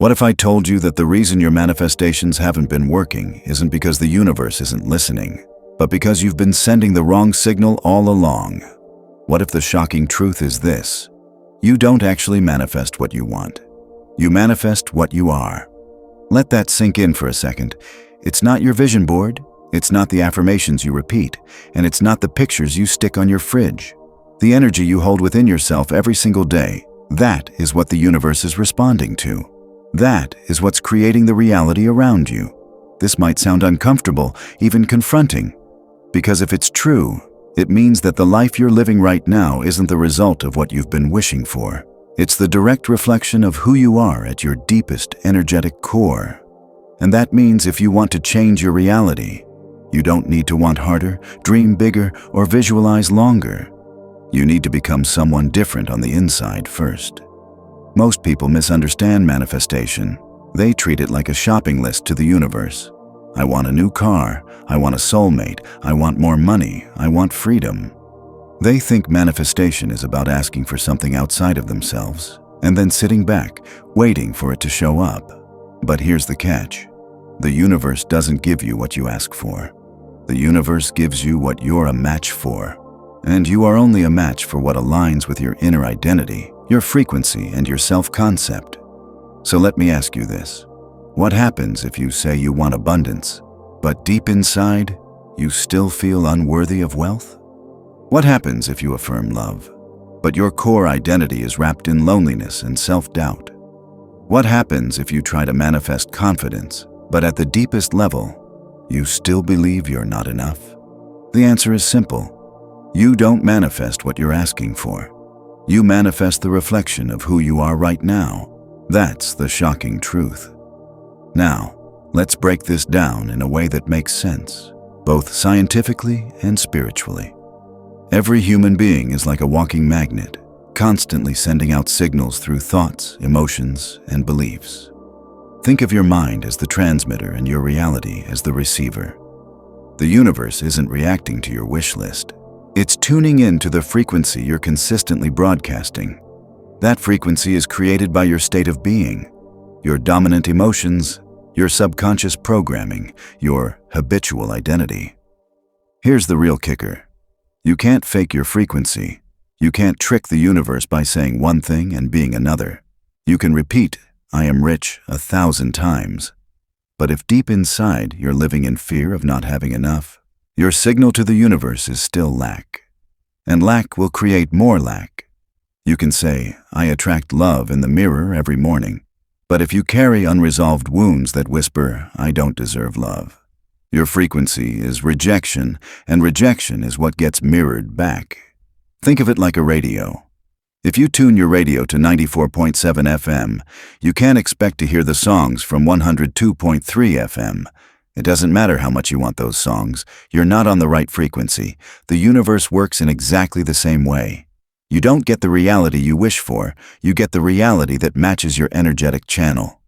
What if I told you that the reason your manifestations haven't been working isn't because the universe isn't listening, but because you've been sending the wrong signal all along? What if the shocking truth is this? You don't actually manifest what you want. You manifest what you are. Let that sink in for a second. It's not your vision board, it's not the affirmations you repeat, and it's not the pictures you stick on your fridge. The energy you hold within yourself every single day, that is what the universe is responding to. That is what's creating the reality around you. This might sound uncomfortable, even confronting, because if it's true, it means that the life you're living right now isn't the result of what you've been wishing for. It's the direct reflection of who you are at your deepest energetic core. And that means if you want to change your reality, you don't need to want harder, dream bigger, or visualize longer. You need to become someone different on the inside first. Most people misunderstand manifestation. They treat it like a shopping list to the universe. I want a new car, I want a soulmate, I want more money, I want freedom. They think manifestation is about asking for something outside of themselves, and then sitting back, waiting for it to show up. But here's the catch. The universe doesn't give you what you ask for. The universe gives you what you're a match for. And you are only a match for what aligns with your inner identity, your frequency, and your self-concept. So let me ask you this. What happens if you say you want abundance, but deep inside, you still feel unworthy of wealth? What happens if you affirm love, but your core identity is wrapped in loneliness and self-doubt? What happens if you try to manifest confidence, but at the deepest level, you still believe you're not enough? The answer is simple. You don't manifest what you're asking for. You manifest the reflection of who you are right now. That's the shocking truth. Now, let's break this down in a way that makes sense, both scientifically and spiritually. Every human being is like a walking magnet, constantly sending out signals through thoughts, emotions, and beliefs. Think of your mind as the transmitter and your reality as the receiver. The universe isn't reacting to your wish list. It's tuning in to the frequency you're consistently broadcasting. That frequency is created by your state of being, your dominant emotions, your subconscious programming, your habitual identity. Here's the real kicker. You can't fake your frequency. You can't trick the universe by saying one thing and being another. You can repeat, "I am rich," 1,000 times. But if deep inside you're living in fear of not having enough, your signal to the universe is still lack. And lack will create more lack. You can say, "I attract love in the mirror every morning." But if you carry unresolved wounds that whisper, "I don't deserve love," your frequency is rejection, and rejection is what gets mirrored back. Think of it like a radio. If you tune your radio to 94.7 FM, you can't expect to hear the songs from 102.3 FM. It doesn't matter how much you want those songs. You're not on the right frequency. The universe works in exactly the same way. You don't get the reality you wish for. You get the reality that matches your energetic channel.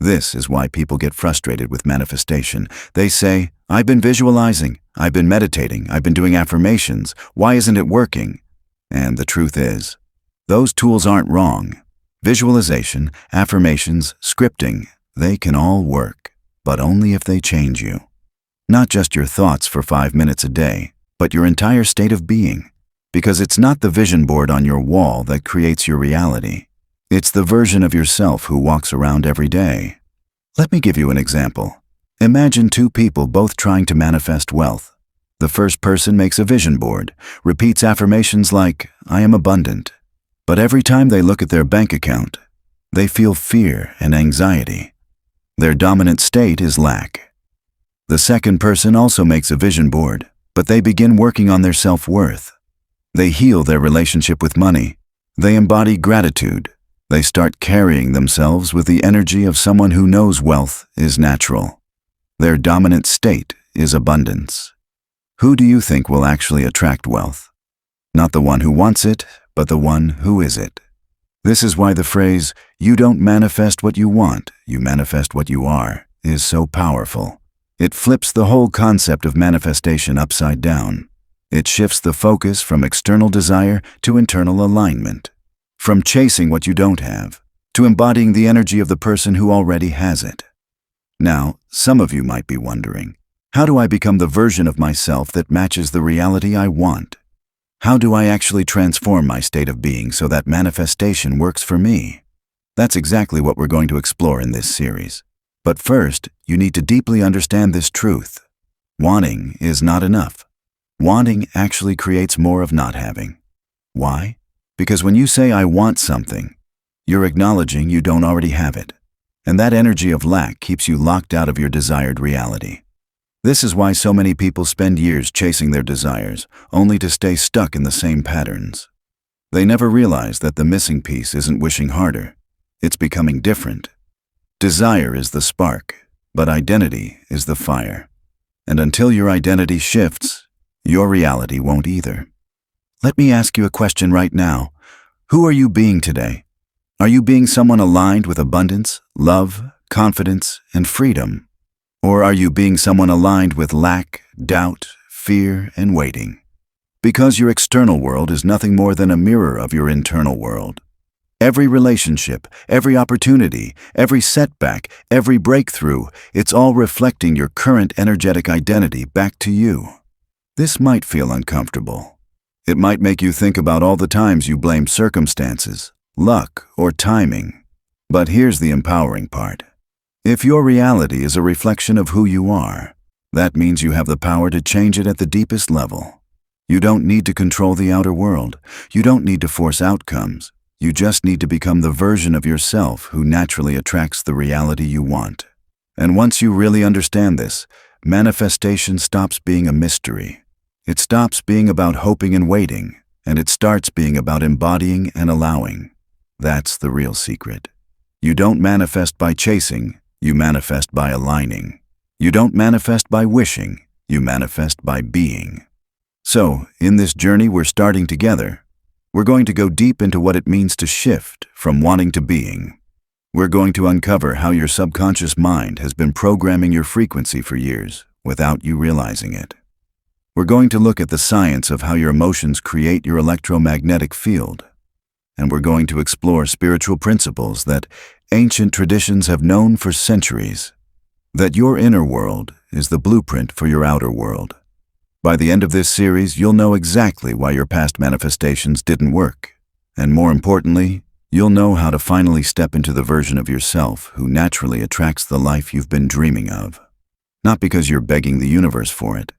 This is why people get frustrated with manifestation. They say, "I've been visualizing, I've been meditating, I've been doing affirmations. Why isn't it working?" And the truth is, those tools aren't wrong. Visualization, affirmations, scripting, they can all work, but only if they change you. Not just your thoughts for 5 minutes a day, but your entire state of being. Because it's not the vision board on your wall that creates your reality. It's the version of yourself who walks around every day. Let me give you an example. Imagine two people both trying to manifest wealth. The first person makes a vision board, repeats affirmations like, "I am abundant." But every time they look at their bank account, they feel fear and anxiety. Their dominant state is lack. The second person also makes a vision board, but they begin working on their self-worth. They heal their relationship with money. They embody gratitude. They start carrying themselves with the energy of someone who knows wealth is natural. Their dominant state is abundance. Who do you think will actually attract wealth? Not the one who wants it, but the one who is it. This is why the phrase, "You don't manifest what you want, you manifest what you are," is so powerful. It flips the whole concept of manifestation upside down. It shifts the focus from external desire to internal alignment, from chasing what you don't have to embodying the energy of the person who already has it. Now, some of you might be wondering, how do I become the version of myself that matches the reality I want? How do I actually transform my state of being so that manifestation works for me? That's exactly what we're going to explore in this series. But first, you need to deeply understand this truth. Wanting is not enough. Wanting actually creates more of not having. Why? Because when you say, "I want something," you're acknowledging you don't already have it. And that energy of lack keeps you locked out of your desired reality. This is why so many people spend years chasing their desires, only to stay stuck in the same patterns. They never realize that the missing piece isn't wishing harder, it's becoming different. Desire is the spark, but identity is the fire. And until your identity shifts, your reality won't either. Let me ask you a question right now. Who are you being today? Are you being someone aligned with abundance, love, confidence, and freedom? Or are you being someone aligned with lack, doubt, fear, and waiting? Because your external world is nothing more than a mirror of your internal world. Every relationship, every opportunity, every setback, every breakthrough, it's all reflecting your current energetic identity back to you. This might feel uncomfortable. It might make you think about all the times you blamed circumstances, luck, or timing. But here's the empowering part. If your reality is a reflection of who you are, that means you have the power to change it at the deepest level. You don't need to control the outer world. You don't need to force outcomes. You just need to become the version of yourself who naturally attracts the reality you want. And once you really understand this, manifestation stops being a mystery. It stops being about hoping and waiting, and it starts being about embodying and allowing. That's the real secret. You don't manifest by chasing, you manifest by aligning. You don't manifest by wishing, you manifest by being. So, in this journey we're starting together, we're going to go deep into what it means to shift from wanting to being. We're going to uncover how your subconscious mind has been programming your frequency for years without you realizing it. We're going to look at the science of how your emotions create your electromagnetic field. And we're going to explore spiritual principles that ancient traditions have known for centuries. That your inner world is the blueprint for your outer world. By the end of this series, you'll know exactly why your past manifestations didn't work. And more importantly, you'll know how to finally step into the version of yourself who naturally attracts the life you've been dreaming of. Not because you're begging the universe for it,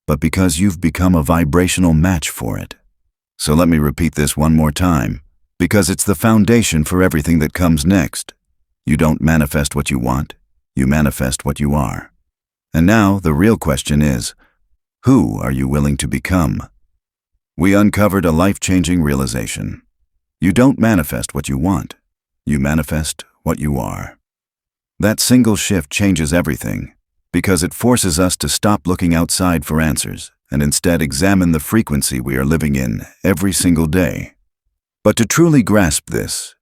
but because you've become a vibrational match for it. So let me repeat this one more time, because it's the foundation for everything that comes next. You don't manifest what you want, you manifest what you are. And now the real question is, who are you willing to become? We uncovered a life-changing realization. You don't manifest what you want, you manifest what you are. That single shift changes everything, because it forces us to stop looking outside for answers and instead examine the frequency we are living in every single day. But to truly grasp this,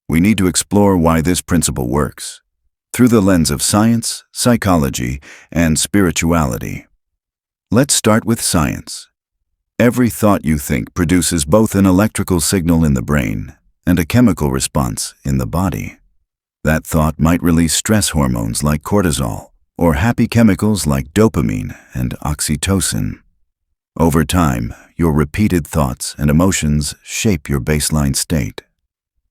we need to explore why this principle works, through the lens of science, psychology, and spirituality. Let's start with science. Every thought you think produces both an electrical signal in the brain and a chemical response in the body. That thought might release stress hormones like cortisol or happy chemicals like dopamine and oxytocin. Over time, your repeated thoughts and emotions shape your baseline state.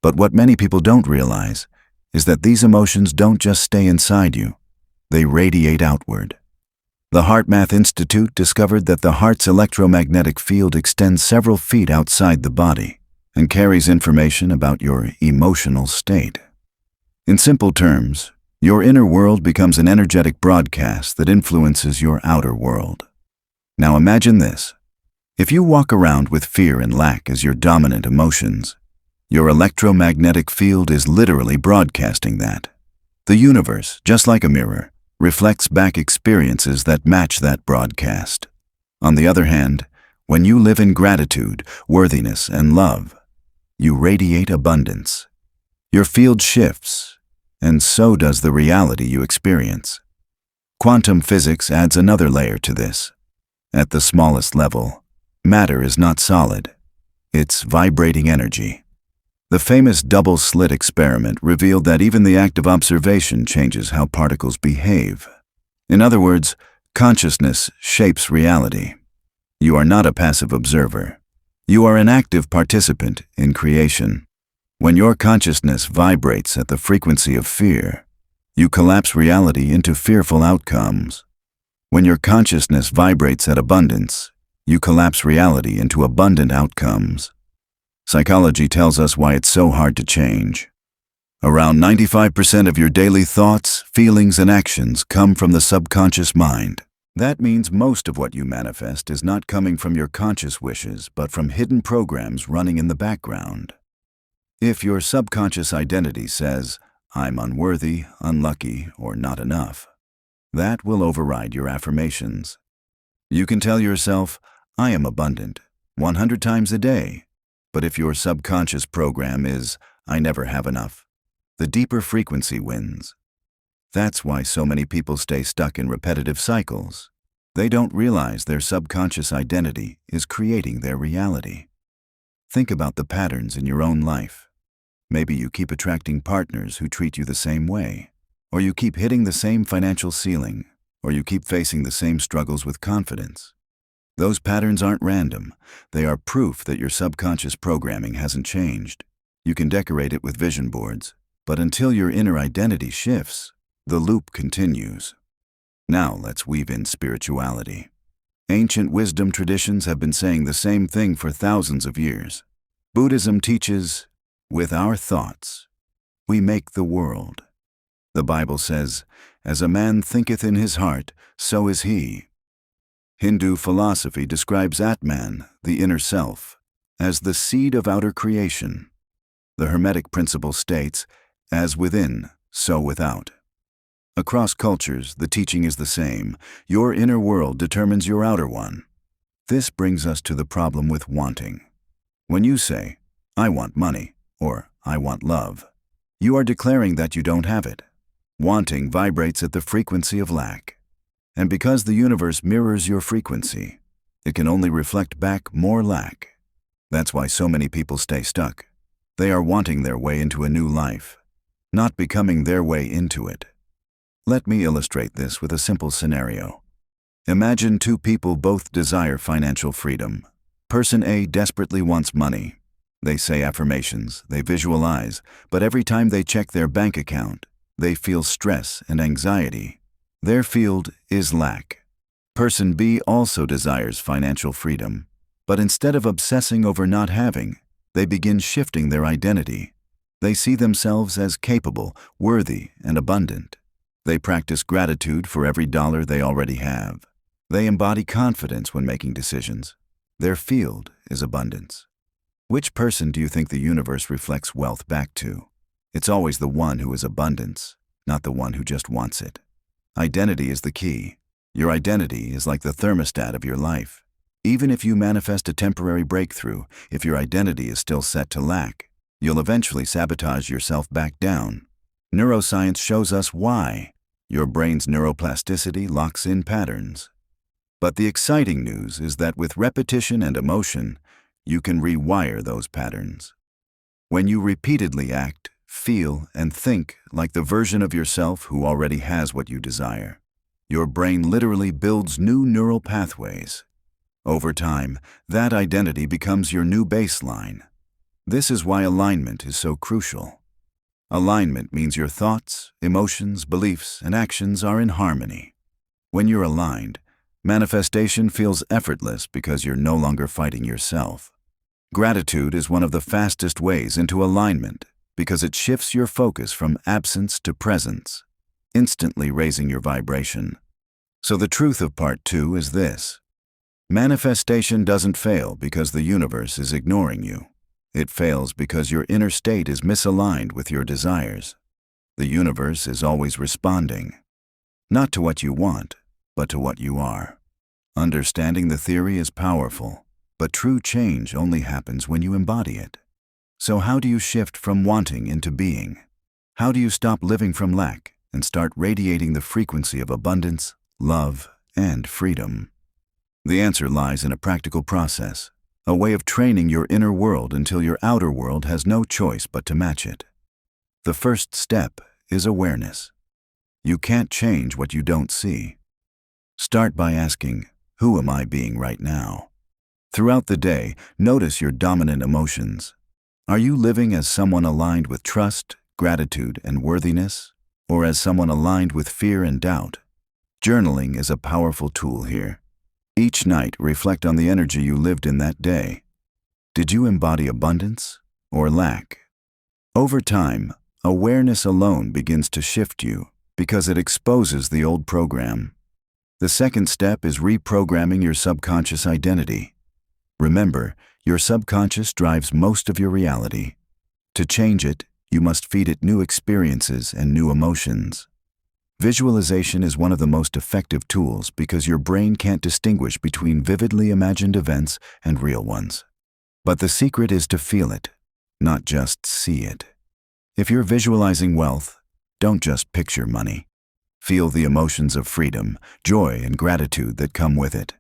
But what many people don't realize is that these emotions don't just stay inside you, they radiate outward. The HeartMath Institute discovered that the heart's electromagnetic field extends several feet outside the body and carries information about your emotional state. In simple terms, your inner world becomes an energetic broadcast that influences your outer world. Now imagine this. If you walk around with fear and lack as your dominant emotions, your electromagnetic field is literally broadcasting that. The universe, just like a mirror, reflects back experiences that match that broadcast. On the other hand, when you live in gratitude, worthiness, and love, you radiate abundance. Your field shifts, and so does the reality you experience. Quantum physics adds another layer to this. At the smallest level, matter is not solid. It's vibrating energy. The famous double-slit experiment revealed that even the act of observation changes how particles behave. In other words, consciousness shapes reality. You are not a passive observer. You are an active participant in creation. When your consciousness vibrates at the frequency of fear, you collapse reality into fearful outcomes. When your consciousness vibrates at abundance, you collapse reality into abundant outcomes. Psychology tells us why it's so hard to change. Around 95% of your daily thoughts, feelings, and actions come from the subconscious mind. That means most of what you manifest is not coming from your conscious wishes, but from hidden programs running in the background. If your subconscious identity says, "I'm unworthy, unlucky, or not enough," that will override your affirmations. You can tell yourself, "I am abundant," 100 times a day. But if your subconscious program is, "I never have enough," the deeper frequency wins. That's why so many people stay stuck in repetitive cycles. They don't realize their subconscious identity is creating their reality. Think about the patterns in your own life. Maybe you keep attracting partners who treat you the same way, or you keep hitting the same financial ceiling, or you keep facing the same struggles with confidence. Those patterns aren't random. They are proof that your subconscious programming hasn't changed. You can decorate it with vision boards, but until your inner identity shifts, the loop continues. Now let's weave in spirituality. Ancient wisdom traditions have been saying the same thing for thousands of years. Buddhism teaches, "With our thoughts, we make the world." The Bible says, "As a man thinketh in his heart, so is he." Hindu philosophy describes Atman, the inner self, as the seed of outer creation. The Hermetic principle states, "As within, so without." Across cultures, the teaching is the same. Your inner world determines your outer one. This brings us to the problem with wanting. When you say, "I want money," or "I want love," you are declaring that you don't have it. Wanting vibrates at the frequency of lack. And because the universe mirrors your frequency, it can only reflect back more lack. That's why so many people stay stuck. They are wanting their way into a new life, not becoming their way into it. Let me illustrate this with a simple scenario. Imagine two people both desire financial freedom. Person A desperately wants money. They say affirmations, they visualize, but every time they check their bank account, they feel stress and anxiety. Their field is lack. Person B also desires financial freedom, but instead of obsessing over not having, they begin shifting their identity. They see themselves as capable, worthy, and abundant. They practice gratitude for every dollar they already have. They embody confidence when making decisions. Their field is abundance. Which person do you think the universe reflects wealth back to? It's always the one who is abundance, not the one who just wants it. Identity is the key. Your identity is like the thermostat of your life. Even if you manifest a temporary breakthrough, if your identity is still set to lack, you'll eventually sabotage yourself back down. Neuroscience shows us why. Your brain's neuroplasticity locks in patterns. But the exciting news is that with repetition and emotion, you can rewire those patterns. When you repeatedly act, feel, and think like the version of yourself who already has what you desire, your brain literally builds new neural pathways. Over time, that identity becomes your new baseline. This is why alignment is so crucial. Alignment means your thoughts, emotions, beliefs, and actions are in harmony. When you're aligned, manifestation feels effortless because you're no longer fighting yourself. Gratitude is one of the fastest ways into alignment because it shifts your focus from absence to presence, instantly raising your vibration. So the truth of part 2 is this. Manifestation doesn't fail because the universe is ignoring you. It fails because your inner state is misaligned with your desires. The universe is always responding, not to what you want, but to what you are. Understanding the theory is powerful, but true change only happens when you embody it. So how do you shift from wanting into being? How do you stop living from lack and start radiating the frequency of abundance, love, and freedom? The answer lies in a practical process, a way of training your inner world until your outer world has no choice but to match it. The first step is awareness. You can't change what you don't see. Start by asking, who am I being right now? Throughout the day, notice your dominant emotions. Are you living as someone aligned with trust, gratitude, and worthiness, or as someone aligned with fear and doubt? Journaling is a powerful tool here. Each night, reflect on the energy you lived in that day. Did you embody abundance or lack? Over time, awareness alone begins to shift you because it exposes the old program. The second step is reprogramming your subconscious identity. Remember, your subconscious drives most of your reality. To change it, you must feed it new experiences and new emotions. Visualization is one of the most effective tools because your brain can't distinguish between vividly imagined events and real ones. But the secret is to feel it, not just see it. If you're visualizing wealth, don't just picture money. Feel the emotions of freedom, joy, and gratitude that come with it.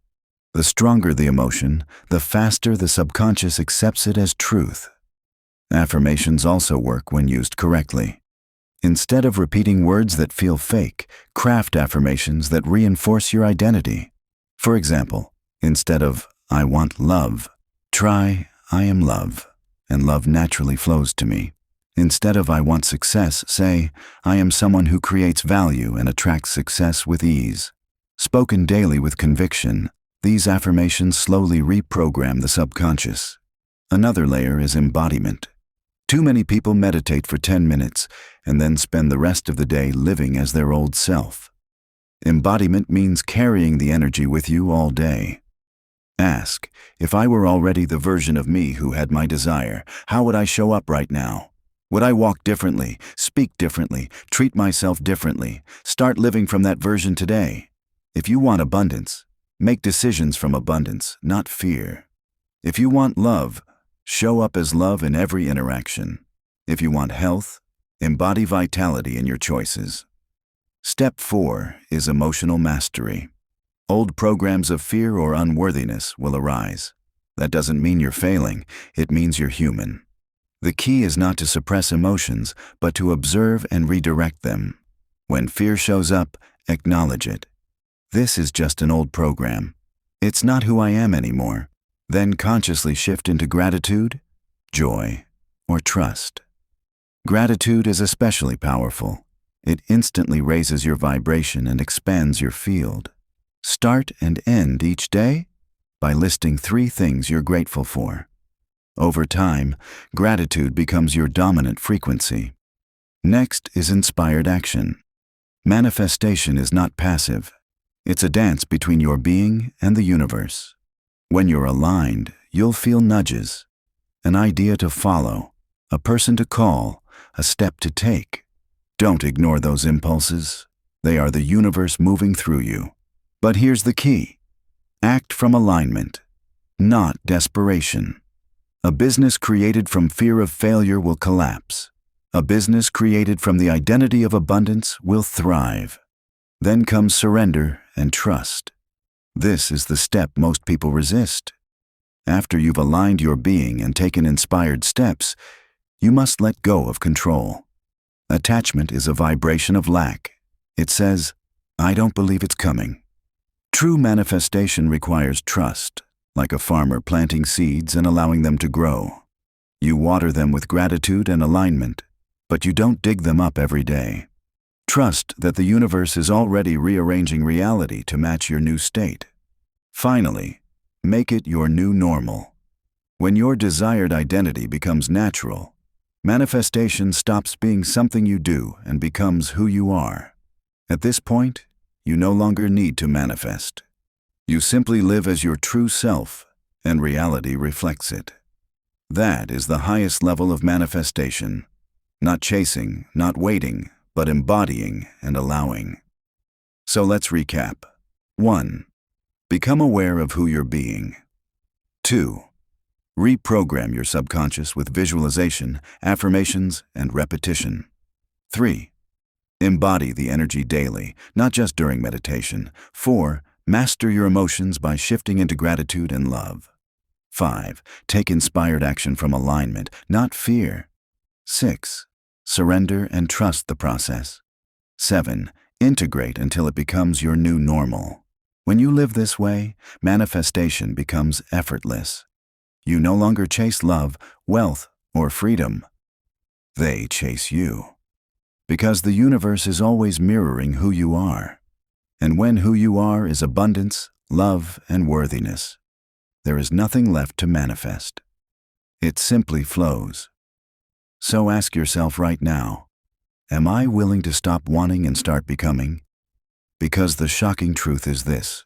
The stronger the emotion, the faster the subconscious accepts it as truth. Affirmations also work when used correctly. Instead of repeating words that feel fake, craft affirmations that reinforce your identity. For example, instead of "I want love," try "I am love," and love naturally flows to me. Instead of "I want success," say "I am someone who creates value and attracts success with ease." Spoken daily with conviction, these affirmations slowly reprogram the subconscious. Another layer is embodiment. Too many people meditate for 10 minutes and then spend the rest of the day living as their old self. Embodiment means carrying the energy with you all day. Ask, if I were already the version of me who had my desire, how would I show up right now? Would I walk differently, speak differently, treat myself differently? Start living from that version today. If you want abundance, make decisions from abundance, not fear. If you want love, show up as love in every interaction. If you want health, embody vitality in your choices. Step 4 is emotional mastery. Old programs of fear or unworthiness will arise. That doesn't mean you're failing, it means you're human. The key is not to suppress emotions, but to observe and redirect them. When fear shows up, acknowledge it. This is just an old program. It's not who I am anymore. Then consciously shift into gratitude, joy, or trust. Gratitude is especially powerful. It instantly raises your vibration and expands your field. Start and end each day by listing 3 things you're grateful for. Over time, gratitude becomes your dominant frequency. Next is inspired action. Manifestation is not passive. It's a dance between your being and the universe. When you're aligned, you'll feel nudges, an idea to follow, a person to call, a step to take. Don't ignore those impulses. They are the universe moving through you. But here's the key. Act from alignment, not desperation. A business created from fear of failure will collapse. A business created from the identity of abundance will thrive. Then comes surrender and trust. This is the step most people resist. After you've aligned your being and taken inspired steps, you must let go of control. Attachment is a vibration of lack. It says, "I don't believe it's coming." True manifestation requires trust, like a farmer planting seeds and allowing them to grow. You water them with gratitude and alignment, but you don't dig them up every day. Trust that the universe is already rearranging reality to match your new state. Finally, make it your new normal. When your desired identity becomes natural, manifestation stops being something you do and becomes who you are. At this point, you no longer need to manifest. You simply live as your true self, and reality reflects it. That is the highest level of manifestation. Not chasing, not waiting, but embodying and allowing. So let's recap. 1. Become aware of who you're being. 2. Reprogram your subconscious with visualization, affirmations, and repetition. 3. Embody the energy daily, not just during meditation. 4. Master your emotions by shifting into gratitude and love. 5. Take inspired action from alignment, not fear. 6. Surrender and trust the process. 7. Integrate until it becomes your new normal. When you live this way, manifestation becomes effortless. You no longer chase love, wealth, or freedom. They chase you. Because the universe is always mirroring who you are. And when who you are is abundance, love, and worthiness, there is nothing left to manifest. It simply flows. So ask yourself right now, am I willing to stop wanting and start becoming? Because the shocking truth is this: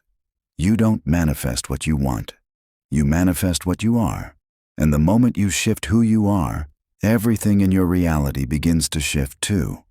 you don't manifest what you want. You manifest what you are. And the moment you shift who you are, everything in your reality begins to shift too.